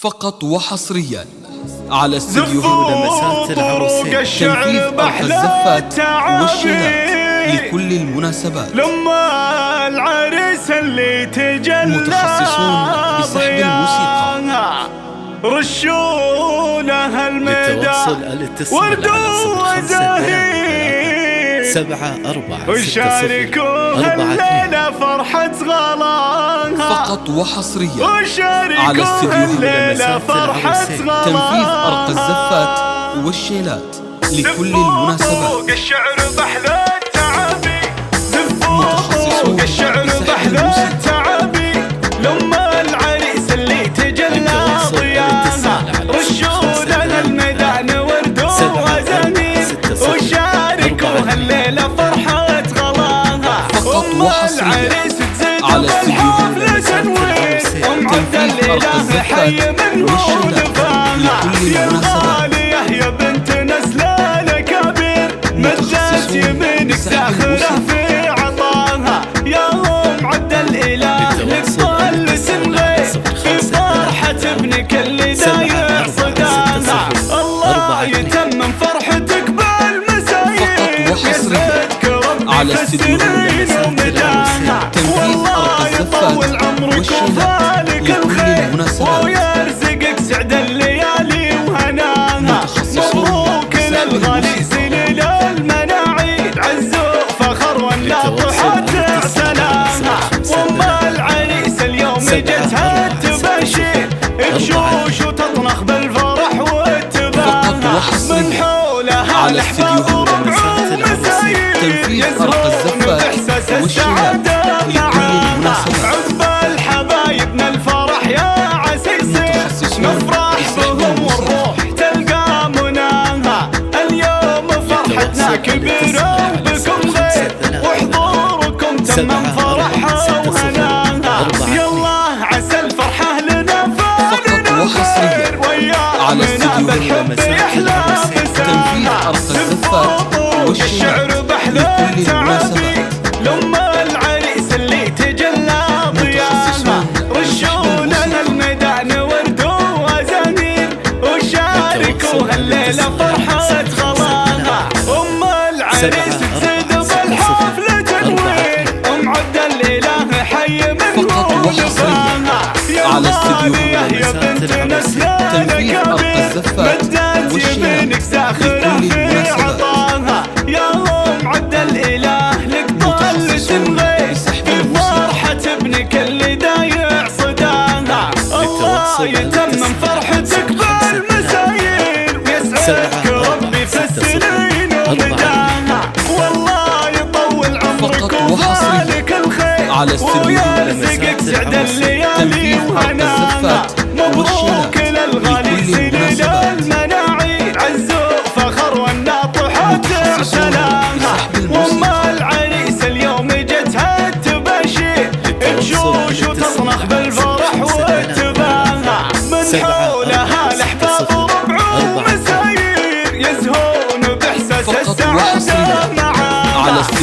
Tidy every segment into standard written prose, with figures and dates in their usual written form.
فقط وحصريا على استديو لمسات العروسين. تنفيذ أرق الزفات والشيلات لكل المناسبات. لما العريس اللي تجلى متخصصون بسحب الموسيقى. رشوا لها المدى وردوا وزاهير 7-4 وشاركوا الليلة فرحة غلاها. فقط وحصريا على استديو الليلة فرحة غلاها. تنفيذ أرق الزفات والشيلات لكل المناسبات. الشعر بحلى التعابي متخصصون الشعر بسحب بحلى الموسيقى. التعابي. لما العريس اللي تجلى ضياها رشوا لها الميدان وردوا وزاهير وشاركوا هالليلة فرحة غلاها. فقط وحصريا على استديو تنفيذ أرق الزفات والشيلات لكل المناسبات. يا بنت نسل الكبير مدت يمينك ساخرة في عطاها. يا ام عبد الاله لك طال سنغي في فرحة ابنك اللي داير صداها. الله يتمم فرحتك بالمساير يسعدك ربي في السنين ومداها. والله يطول عمرك وفالك الخير ويرزقك سعد الليالي وهناها. مبروك للغالي سليل المناعيد عزوا فخر والناطحات سلاها. وام العريس اليوم جتها التباشير بشوش وتطنخ بالفرح والتباهى. من حولها الاحباب وربع ومساير يزهرون باحساس السعاده معاها. عقب الحبايبنا الفرح يا عسيسي نفرح بهم والروح تلقى مناها. اليوم فرحتنا كبيرة بكم غير وحضوركم تمم فرحها وهناها. يلا عسى الفرحة لنا فالنا وخير ويا منا بالحب يحلى مساها. الشعر بحلى التعابي. لما العريس اللي تجلى ضياها رشوا لنا الميدان وردوا وزاهير وشاركوا هالليلة فرحة غلاها. ام العريس تزيد بالحفل تنوير ام عبد الاله حي من ولفاها. على استديو يا بنت نسل الكبير مدت يمينك ساخرة في عطاها. يا ام عبد الاله لك طال سنغي في فرحة ابنك اللي دايع صداها. الله يتمم فرحتك بالمساير ويسعدك ربي في السنين ومداها. والله يطول عمرك وفالك الخير ويرزقك سعد الليالي وهناها. مبروك للغالي سليل المناعيد عزوا فخر والناطحات سلاها. وام العريس اليوم جتها التباشير بشوش وتصنخ بالفرح والتباهى. من حولها الاحباب وربع ومساير يزهون باحساس السعاده معاها.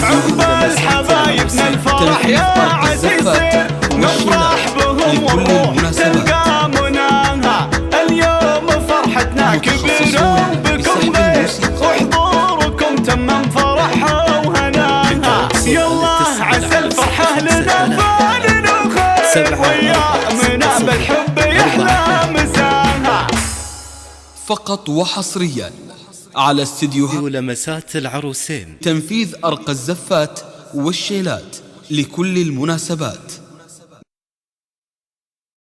عقب الحبايبنا الفرح يا عسيسي نفرح بهم والروح تلقى مناها. اليوم فرحتنا كبيرة بكم غير وحضوركم تمم فرحها وهناها. يلا عسى الفرحة لنا فالنا وخير ويا منا بالحب يحلى مساها. فقط وحصريا على استديو لمسات العروسين. تنفيذ أرق الزفات والشيلات لكل المناسبات.